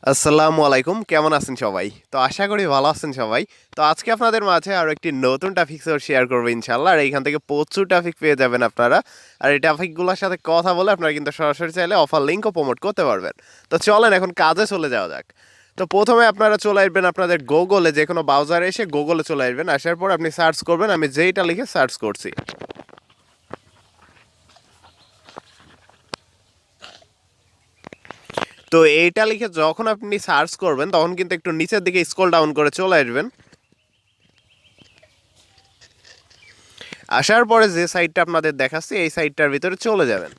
আসসালামু আলাইকুম, কেমন আছেন সবাই? তো আশা করি ভালো আছেন সবাই। তো আজকে আপনাদের মাঝে আরও একটি নতুন টপিক শেয়ার করবো ইনশাল্লাহ। আর এইখান থেকে প্রচুর টপিক পেয়ে যাবেন আপনারা। আর এই টপিকগুলোর সাথে কথা বলে আপনারা কিন্তু সরাসরি চাইলে অফার লিঙ্কও প্রমোট করতে পারবেন। তো চলেন এখন কাজে চলে যাওয়া যাক। তো প্রথমে আপনারা চলে আসবেন আপনাদের গুগলে, যে কোনো ব্রাউজারে এসে গুগলে চলে আসবেন। আসার পর আপনি সার্চ করবেন, আমি যেইটা লিখে সার্চ করছি। তো এইটা লিখে যখন আপনি সার্চ করবেন তখন কিন্তু একটু নিচের দিকে স্ক্রল ডাউন করে চলে আসবেন। আসার পরে যে সাইটটা আপনাদের দেখাচ্ছি এই সাইটটার ভিতরে চলে যাবেন।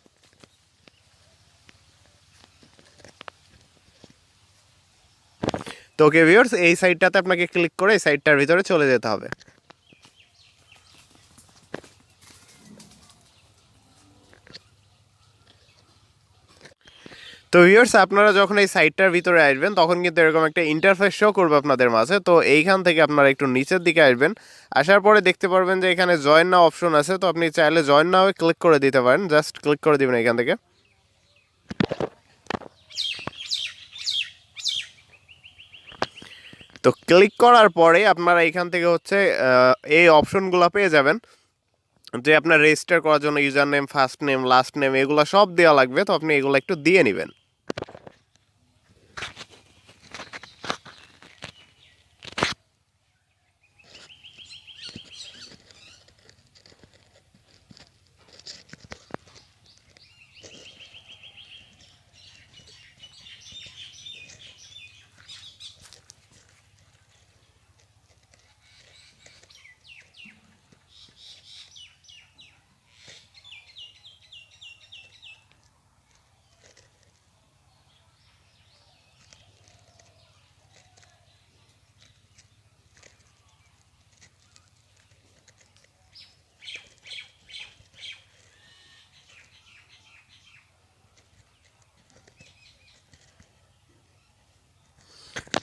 তো ওকে ভিউয়ার্স, এই সাইটটাতে আপনাকে ক্লিক করে এই সাইটটার ভিতরে চলে যেতে হবে। তো ভিউয়ার্স, আপনারা যখন এই সাইটটার ভিতরে আসবেন তখন কিন্তু এরকম একটা ইন্টারফেস শো করবে আপনাদের মাঝে। তো এইখান থেকে আপনারা একটু নিচের দিকে আসবেন। আসার পরে দেখতে পারবেন যে এখানে জয়েন নাও অপশন আছে। তো আপনি চাইলে জয়েন নাও ক্লিক করে দিতে পারেন, জাস্ট ক্লিক করে দিবেন এখান থেকে। তো ক্লিক করার পরে আপনারা এখান থেকে হচ্ছে এই অপশনগুলো পেয়ে যাবেন, যে আপনার রেজিস্টার করার জন্য user name, first name, last name এগুলো সব দেওয়া লাগবে। তো আপনি এগুলো একটু দিয়ে নেবেন।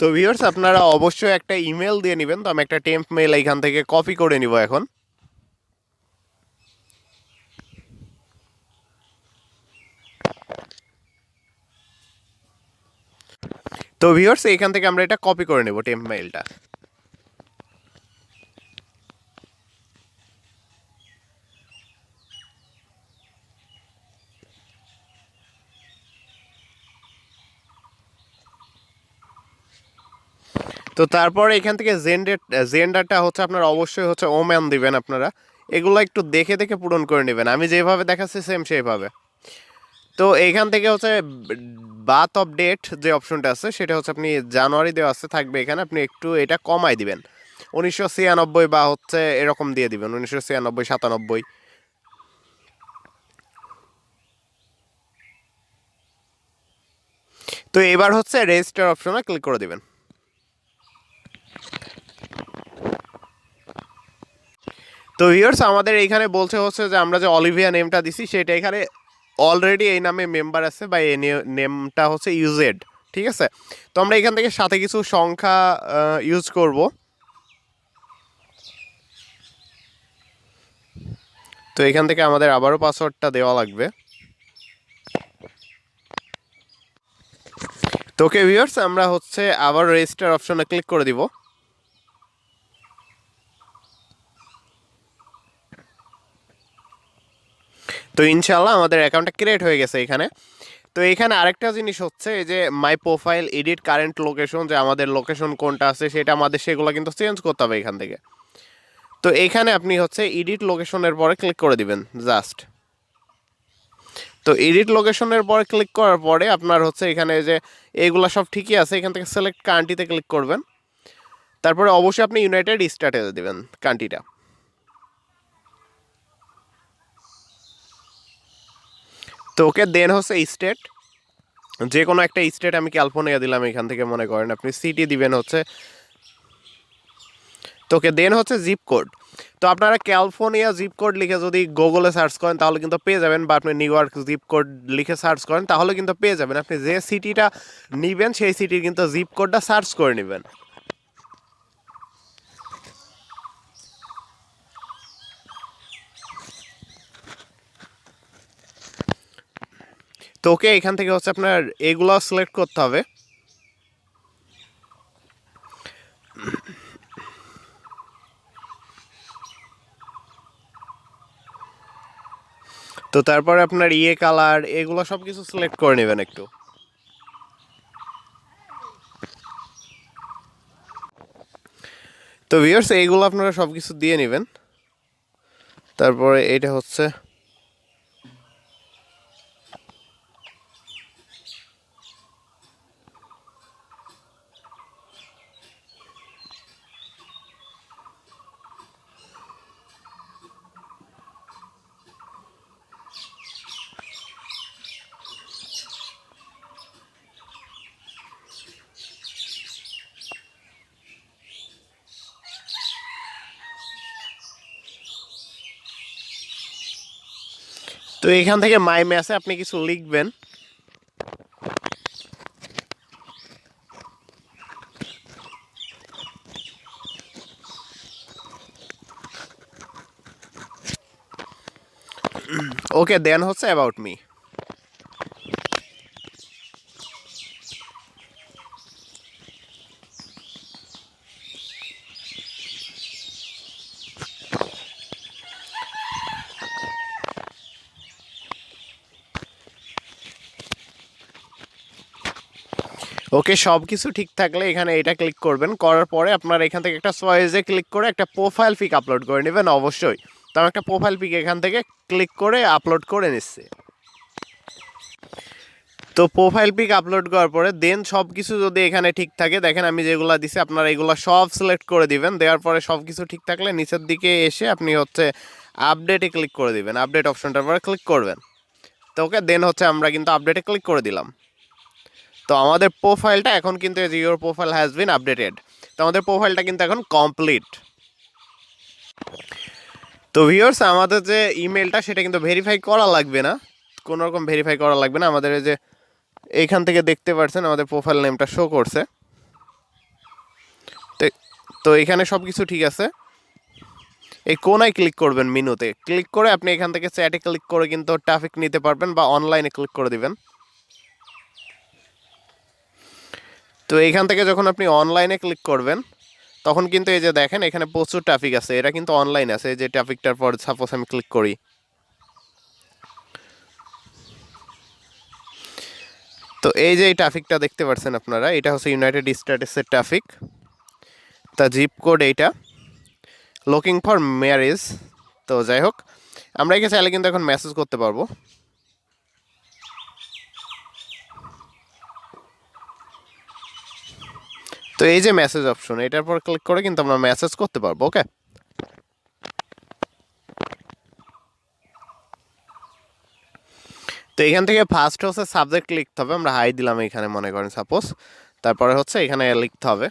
তো ভিউয়ার্স, আপনারা অবশ্যই একটা ইমেল দিয়ে নেবেন। তো আমি একটা টেম্প মেল এখান থেকে কপি করে নিব এখন। তো ভিউয়ার্স, এখান থেকে আমরা এটা কপি করে নেব টেম্প মেইলটা। তো তারপরে এখান থেকে জেন্ডারটা হচ্ছে আপনারা অবশ্যই হচ্ছে ওম্যান দিবেন আপনারা। এগুলো একটু দেখে দেখে পূরণ করে নেবেন, আমি যেভাবে দেখাচ্ছি সেম সেইভাবে। তো এইখান থেকে হচ্ছে বার্থ অফ ডেট যে অপশনটা আছে সেটা হচ্ছে আপনি জানুয়ারি দেওয়া আছে থাকবে এখানে, আপনি একটু এটা কমাই দিবেন। 1996 বা হচ্ছে এরকম দিয়ে দিবেন, 1996, 97। তো এবার হচ্ছে রেজিস্টার অপশনে ক্লিক করে দিবেন। তো ভিউয়ার্স, আমাদের এইখানে বলছে হচ্ছে যে আমরা যে অলিভিয়া নেমটা দিছি সেটা এখানে অলরেডি এই নামে মেম্বার আছে, বা এই নেমটা হচ্ছে ইউজেড। ঠিক আছে, তো আমরা এখান থেকে সাথে কিছু সংখ্যা ইউজ করব। তো এখান থেকে আমাদের আবারও পাসওয়ার্ডটা দেওয়া লাগবে। তো ওকে ভিউয়ার্স, আমরা হচ্ছে আবার রেজিস্টার অপশনে ক্লিক করে দিব। তো ইনশাআল্লাহ আমাদের অ্যাকাউন্টটা ক্রিয়েট হয়ে গেছে এখানে। তো এখানে আরেকটা জিনিস হচ্ছে, এই যে মাই প্রোফাইল, এডিট কারেন্ট লোকেশন, যে আমাদের লোকেশন কোনটা আছে সেটা আমাদের সেগুলো কিন্তু চেঞ্জ করতে হবে এখান থেকে। তো এখানে আপনি হচ্ছে এডিট লোকেশনের পরে ক্লিক করে দিবেন জাস্ট। তো এডিট লোকেশনের পরে ক্লিক করার পরে আপনার হচ্ছে এখানে যে এইগুলা সব ঠিকই আছে, এখান থেকে সিলেক্ট কান্ট্রিতে ক্লিক করবেন। তারপরে অবশ্যই আপনি ইউনাইটেড স্টেটে দিবেন কান্ট্রিটা। তো ওকে দেন হচ্ছে স্টেট, যে কোনো একটা স্টেট, আমি ক্যালিফোর্নিয়া দিলাম এখান থেকে, মনে করেন আপনি সিটি দিবেন হচ্ছে। তোকে দেন হচ্ছে জিপ কোড। তো আপনারা ক্যালিফোর্নিয়া জিপ কোড লিখে যদি গুগলে সার্চ করেন তাহলে কিন্তু পেয়ে যাবেন, বা আপনি নিউ ইয়র্ক জিপ কোড লিখে সার্চ করেন তাহলে কিন্তু পেয়ে যাবেন। আপনি যে সিটিটা নিবেন সেই সিটির কিন্তু জিপ কোডটা সার্চ করে নেবেন। তো ওকে, এখান থেকে হচ্ছে আপনার এগুলো সিলেক্ট করতে হবে। তো তারপরে আপনার কালার এগুলো সব কিছু সিলেক্ট করে নেবেন একটু। তো ভিউয়ার্স এইগুলো আপনারা সব কিছু দিয়ে নেবেন। তারপরে এটা হচ্ছে তো এখান থেকে মাই মেসে আপনি কিছু লিখবেন। ওকে দেন হচ্ছে অ্যাবাউট মি। ওকে সব কিছু ঠিক থাকলে এখানে এটা ক্লিক করবেন, করার পরে আপনার এখান থেকে একটা চয়েসে ক্লিক করে একটা প্রোফাইল পিক আপলোড করে নেবেন অবশ্যই। তো আমি একটা প্রোফাইল পিক এখান থেকে ক্লিক করে আপলোড করে নিচ্ছি। তো প্রোফাইল পিক আপলোড করার পরে দেন সব কিছু যদি এখানে ঠিক থাকে, দেখেন আমি যেগুলো দিছি আপনারা এগুলো সব সিলেক্ট করে দিবেন। দেওয়ার পরে সব কিছু ঠিক থাকলে নিচের দিকে এসে আপনি হচ্ছে আপডেটে ক্লিক করে দিবেন, আপডেট অপশনটার পরে ক্লিক করবেন। তো ওকে দেন হচ্ছে আমরা কিন্তু আপডেটে ক্লিক করে দিলাম। তো আমাদের প্রোফাইলটা এখন কিন্তু your profile has been updated. তো আমাদের প্রোফাইলটা কিন্তু এখন কমপ্লিট। তো ভিউয়ার্স আমাদের যে ইমেলটা সেটা কিন্তু ভেরিফাই করা লাগবে না, কোনো রকম ভেরিফাই করা লাগবে না। আমাদের এই যে এইখান থেকে দেখতে পাচ্ছেন আমাদের প্রোফাইল নেমটা শো করছে। তো তো এখানে সব কিছু ঠিক আছে। এই কোনায় ক্লিক করবেন, মিনুতে ক্লিক করে আপনি এখান থেকে চ্যাটে ক্লিক করে কিন্তু ট্রাফিক নিতে পারবেন বা অনলাইনে ক্লিক করে দিবেন। তো এইখান থেকে যখন আপনি অনলাইনে ক্লিক করবেন তখন কিন্তু এই যে দেখেন এখানে প্রচুর ট্রাফিক আছে, এটা কিন্তু অনলাইন আছে। এই যে ট্রাফিকটার পর সাপোজ আমি ক্লিক করি, তো এই যে এই ট্রাফিকটা দেখতে পাচ্ছেন আপনারা, এটা হচ্ছে ইউনাইটেড স্টেটসের ট্রাফিক। তা জিপ কোড এইটা, লুকিং ফর ম্যারেজ। তো যাই হোক আমরা একে চাইলে কিন্তু এখন মেসেজ করতে পারবো। তো এই যে মেসেজ অপশন, এটার পর ক্লিক করে কিন্তু আমরা মেসেজ করতে পারবো। ওকে তো এখান থেকে ফার্স্ট হচ্ছে সাবজেক্ট লিখতে হবে, আমরা হাই দিলাম এখানে মনে করেন সাপোজ। তারপরে হচ্ছে এখানে লিখতে হবে।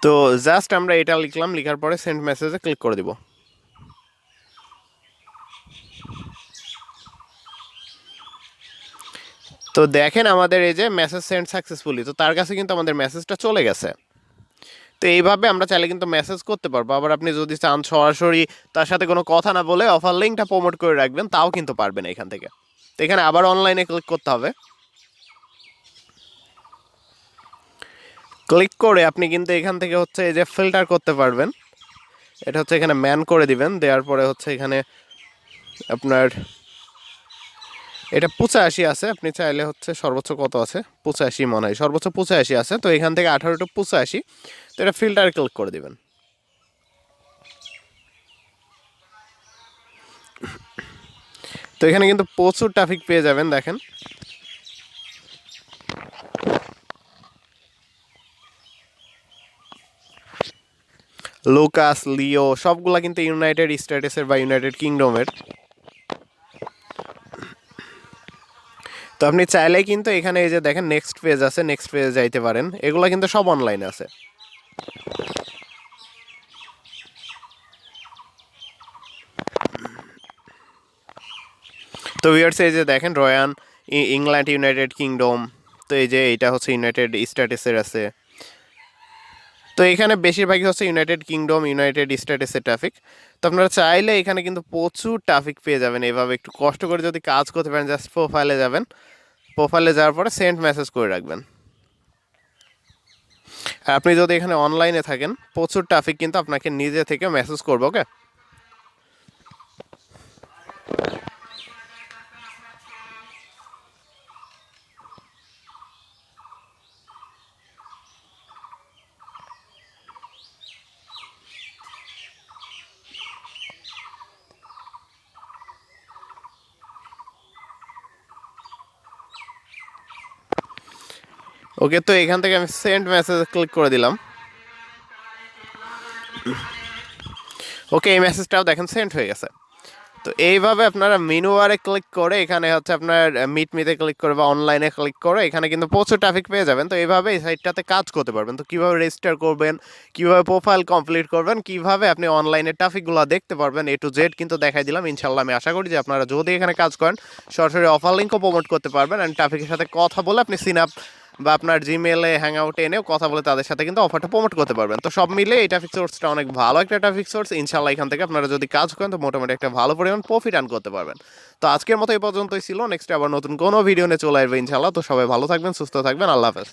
তো জাস্ট আমরা এটা লিখলাম, লিখার পরে সেন্ড মেসেজে ক্লিক করে দিব। তো দেখেন আমাদের এই যে মেসেজ সেন্ড সাকসেসফুলি, তো তার কাছে কিন্তু আমাদের মেসেজটা চলে গেছে। তো এইভাবে আমরা চাইলে কিন্তু মেসেজ করতে পারবো। আবার আপনি যদি চান সরাসরি তার সাথে কোনো কথা না বলে অফার লিঙ্কটা প্রমোট করে রাখবেন, তাও কিন্তু পারবেন এখান থেকে। তো এখানে আবার অনলাইনে ক্লিক করতে হবে। ক্লিক করে আপনি কিন্তু এখান থেকে হচ্ছে এই যে ফিল্টার করতে পারবেন। এটা হচ্ছে এখানে ম্যান করে দিবেন, দেওয়ার পরে হচ্ছে এখানে আপনার এটা 85 আছে, আপনি চাইলে হচ্ছে সর্বোচ্চ কত আছে 85 মনে হয়, সর্বোচ্চ 85 আছে। তো এখান থেকে 18 টু 85, তো এটা ফিল্টারে ক্লিক করে দিবেন। তো এখানে কিন্তু প্রচুর ট্রাফিক পেয়ে যাবেন দেখেন। লুকাস, লিও সবগুলা কিন্তু ইউনাইটেড স্টেটসের বা ইউনাইটেড কিংডমের। তো আপনি চাইলেই কিন্তু এখানে এই যে দেখেন নেক্সট পেজ আছে, নেক্সট পেজে যাইতে পারেন। এগুলা কিন্তু সব অনলাইনে আছে। তো ভিউয়ার্স এই যে দেখেন রয়ান, ইংল্যান্ড, ইউনাইটেড কিংডম। তো এই যে এটা হচ্ছে ইউনাইটেড স্টেটসের আছে। তো এখানে বেশিরভাগই হচ্ছে ইউনাইটেড কিংডম, ইউনাইটেড স্টেটসের ট্রাফিক। তো আপনারা চাইলে এখানে কিন্তু প্রচুর ট্রাফিক পেয়ে যাবেন এভাবে একটু কষ্ট করে যদি কাজ করতে পারেন। জাস্ট প্রোফাইলে যাবেন, প্রোফাইলে যাওয়ার পরে সেন্ড মেসেজ করে রাখবেন। আর আপনি যদি এখানে অনলাইনে থাকেন, প্রচুর ট্রাফিক কিন্তু আপনাকে নিজে থেকে মেসেজ করবে। ওকে, ওকে। তো এখান থেকে আমি সেন্ড মেসেজ ক্লিক করে দিলাম। ওকে, এই মেসেজটাও দেখেন সেন্ড হয়ে গেছে। তো এইভাবে আপনারা মেনু বারে ক্লিক করে এখানে হচ্ছে আপনার মিটে ক্লিক করে বা অনলাইনে ক্লিক করে এখানে কিন্তু প্রচুর ট্রাফিক পেয়ে যাবেন। তো এইভাবে এই সাইটটাতে কাজ করতে পারবেন। তো কীভাবে রেজিস্টার করবেন, কীভাবে প্রোফাইল কমপ্লিট করবেন, কীভাবে আপনি অনলাইনে ট্রাফিকগুলো দেখতে পারবেন, এ টু জেড কিন্তু দেখাই দিলাম। ইনশাল্লাহ আমি আশা করি যে আপনারা যদি এখানে কাজ করেন সরাসরি অফার লিঙ্কও প্রমোট করতে পারবেন। অ্যান্ড ট্রাফিকের সাথে কথা বলে আপনি সিন আপ বা আপনার জিমেলে হ্যাং আউটে এনেও কথা বলে তাদের সাথে কিন্তু অফারটা প্রমোট করতে পারবেন। তো সব মিলে এই ট্রাফিক সোর্সটা অনেক ভালো একটা ট্রাফিক সোর্স। ইনশাল্লাহ এখান থেকে আপনারা যদি কাজ করেন তো মোটামুটি একটা ভালো পরিমাণ প্রফিট আর্ন করতে পারবেন। তো আজকের মতো এই পর্যন্তই ছিল। নেক্সট আবার নতুন কোনো ভিডিও নিয়ে চলে আসবে ইনশাল্লাহ। তো সবাই ভালো থাকবেন, সুস্থ থাকবেন, আল্লাহ হাফেজ।